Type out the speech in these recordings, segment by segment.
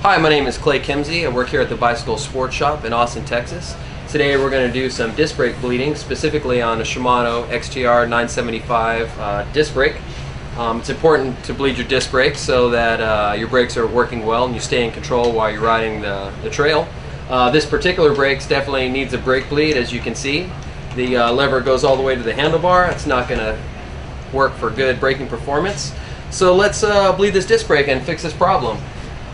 Hi, my name is Clay Kimsey. I work here at the Bicycle Sports Shop in Austin, Texas. Today we're going to do some disc brake bleeding, specifically on a Shimano XTR 975 disc brake. It's important to bleed your disc brakes so that your brakes are working well and you stay in control while you're riding the trail. This particular brake definitely needs a brake bleed, as you can see. The lever goes all the way to the handlebar. It's not going to work for good braking performance. So let's bleed this disc brake and fix this problem.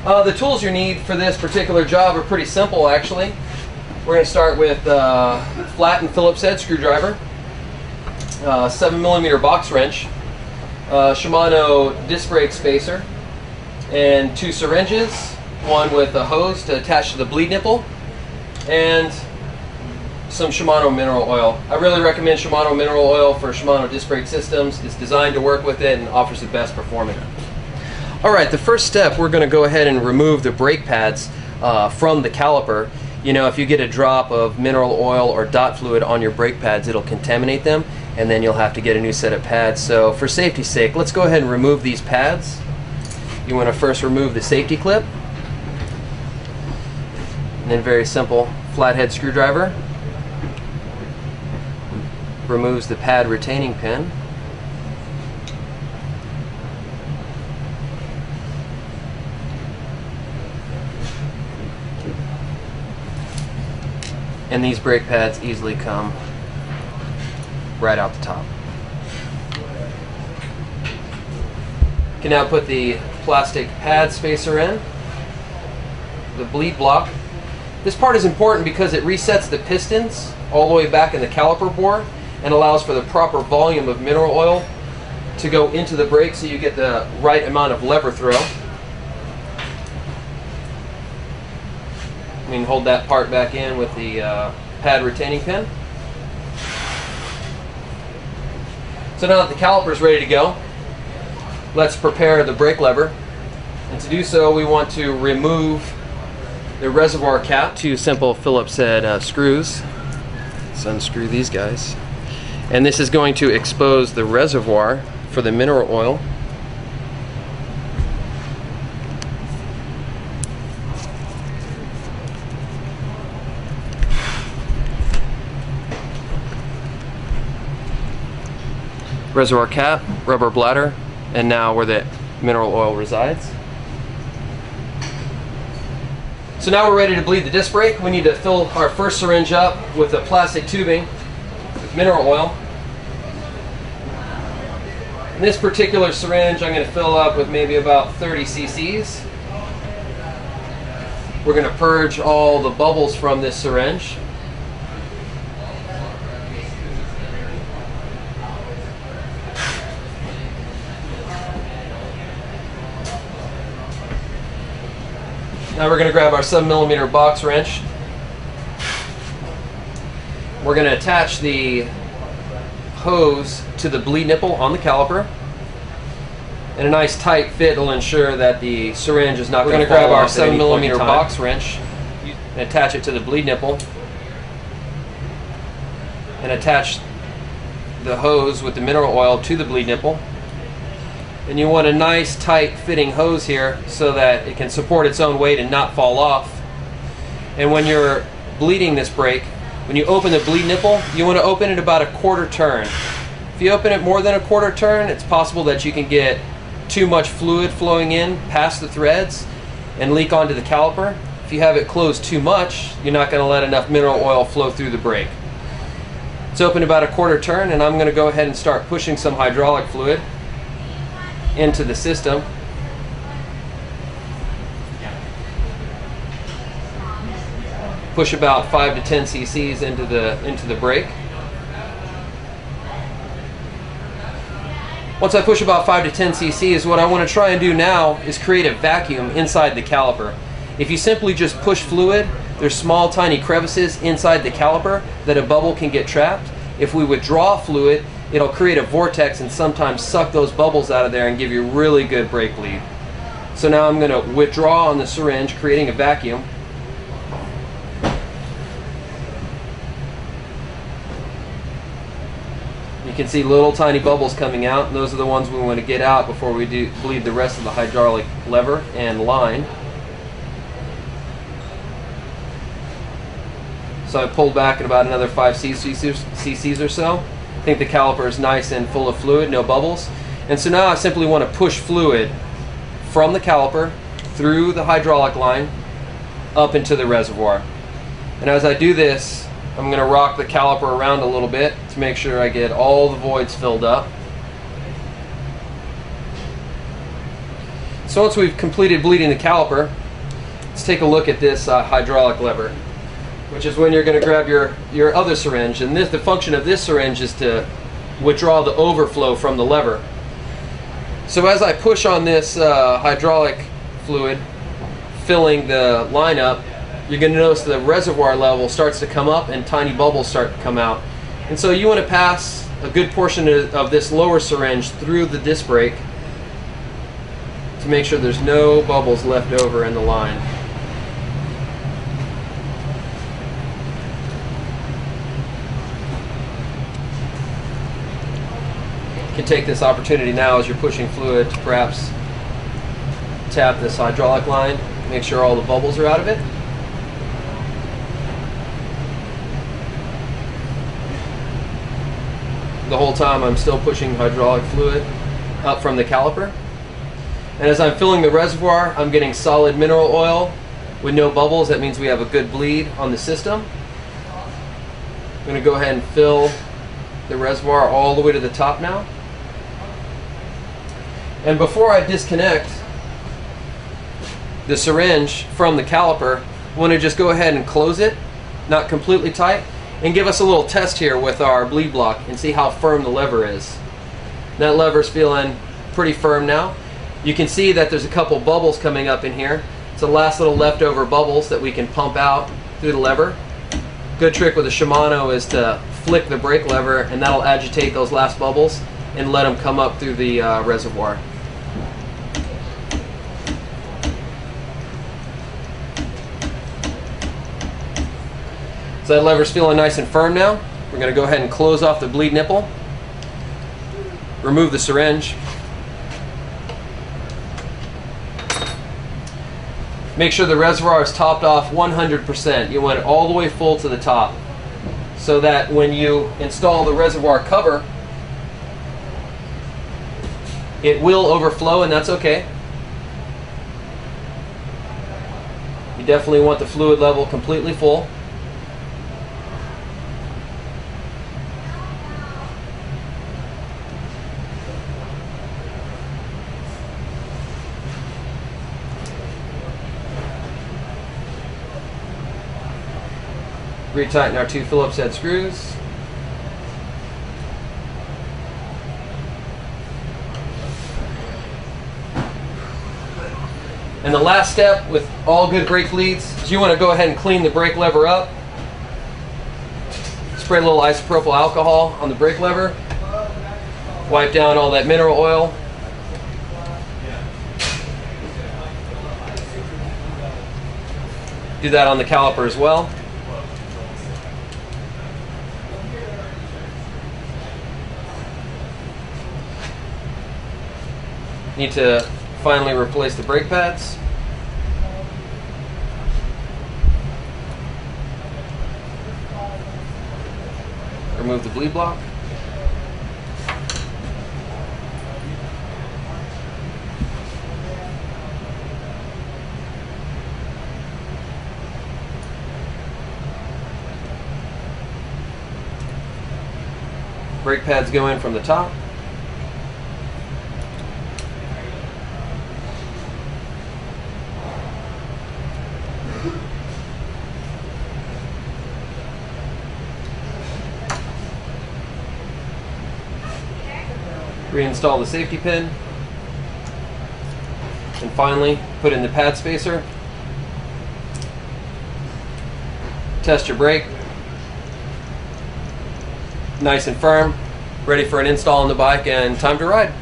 The tools you need for this particular job are pretty simple, actually. We're going to start with flat and Phillips head screwdriver, 7mm box wrench, Shimano disc brake spacer, and 2 syringes, one with a hose to attach to the bleed nipple, and some Shimano mineral oil. I really recommend Shimano mineral oil for Shimano disc brake systems. It's designed to work with it and offers the best performance. Alright, the first step, we're going to go ahead and remove the brake pads from the caliper. You know, if you get a drop of mineral oil or dot fluid on your brake pads, it'll contaminate them, and then you'll have to get a new set of pads. So for safety's sake, let's go ahead and remove these pads. You want to first remove the safety clip, and then very simple flathead screwdriver removes the pad retaining pin. And these brake pads easily come right out the top. You can now put the plastic pad spacer in, the bleed block. This part is important because it resets the pistons all the way back in the caliper bore and allows for the proper volume of mineral oil to go into the brake so you get the right amount of lever throw. We can hold that part back in with the pad retaining pin. So now that the caliper is ready to go, let's prepare the brake lever. And to do so, we want to remove the reservoir cap. 2 simple Phillips head screws. Let's unscrew these guys. And this is going to expose the reservoir for the mineral oil. Reservoir cap, rubber bladder, and now where the mineral oil resides. So now we're ready to bleed the disc brake. We need to fill our first syringe up with a plastic tubing with mineral oil. In this particular syringe, I'm going to fill up with maybe about 30 cc's. We're going to purge all the bubbles from this syringe. Now we're going to grab our 7mm box wrench. We're going to attach the hose to the bleed nipple on the caliper. And a nice tight fit will ensure that the syringe is not going to fall off. We're going to grab our 7mm box wrench and attach it to the bleed nipple. And attach the hose with the mineral oil to the bleed nipple. And you want a nice tight fitting hose here so that it can support its own weight and not fall off. And when you're bleeding this brake, when you open the bleed nipple, you want to open it about a 1/4 turn. If you open it more than a 1/4 turn, it's possible that you can get too much fluid flowing in past the threads and leak onto the caliper. If you have it closed too much, you're not going to let enough mineral oil flow through the brake. It's open about a 1/4 turn, and I'm going to go ahead and start pushing some hydraulic fluid into the system. Push about 5 to 10 cc's into the brake. Once I push about 5 to 10 cc's, what I want to try and do now is create a vacuum inside the caliper. If you simply just push fluid, there's small tiny crevices inside the caliper that a bubble can get trapped. If we withdraw fluid, it'll create a vortex and sometimes suck those bubbles out of there and give you really good brake bleed. So now I'm going to withdraw on the syringe, creating a vacuum. You can see little tiny bubbles coming out, and those are the ones we want to get out before we bleed the rest of the hydraulic lever and line. So I pulled back at about another 5 cc's or so. I think the caliper is nice and full of fluid, no bubbles. And so now I simply want to push fluid from the caliper through the hydraulic line up into the reservoir. And as I do this, I'm going to rock the caliper around a little bit to make sure I get all the voids filled up. So once we've completed bleeding the caliper, let's take a look at this hydraulic lever, which is when you're going to grab your other syringe. And the function of this syringe is to withdraw the overflow from the lever. So as I push on this hydraulic fluid, filling the line up, you're going to notice the reservoir level starts to come up and tiny bubbles start to come out. And so you want to pass a good portion of this lower syringe through the disc brake to make sure there's no bubbles left over in the line. You can take this opportunity now as you're pushing fluid to perhaps tap this hydraulic line, make sure all the bubbles are out of it. The whole time I'm still pushing hydraulic fluid up from the caliper. And as I'm filling the reservoir, I'm getting solid mineral oil with no bubbles. That means we have a good bleed on the system. I'm going to go ahead and fill the reservoir all the way to the top now. And before I disconnect the syringe from the caliper, I want to just go ahead and close it, not completely tight, and give us a little test here with our bleed block and see how firm the lever is. That lever's feeling pretty firm now. You can see that there's a couple bubbles coming up in here. It's the last little leftover bubbles that we can pump out through the lever. Good trick with a Shimano is to flick the brake lever, and that'll agitate those last bubbles and let them come up through the reservoir. So that lever's feeling nice and firm now. We're going to go ahead and close off the bleed nipple, remove the syringe. Make sure the reservoir is topped off 100%. You want it all the way full to the top, so that when you install the reservoir cover, it will overflow, and that's okay. You definitely want the fluid level completely full. Retighten our 2 Phillips head screws. And the last step with all good brake bleeds is you want to go ahead and clean the brake lever up. Spray a little isopropyl alcohol on the brake lever. Wipe down all that mineral oil. Do that on the caliper as well. Need to finally replace the brake pads. Remove the bleed block. Brake pads go in from the top. Reinstall the safety pin, and finally put in the pad spacer. Test your brake. Nice and firm, ready for an install on the bike, and time to ride.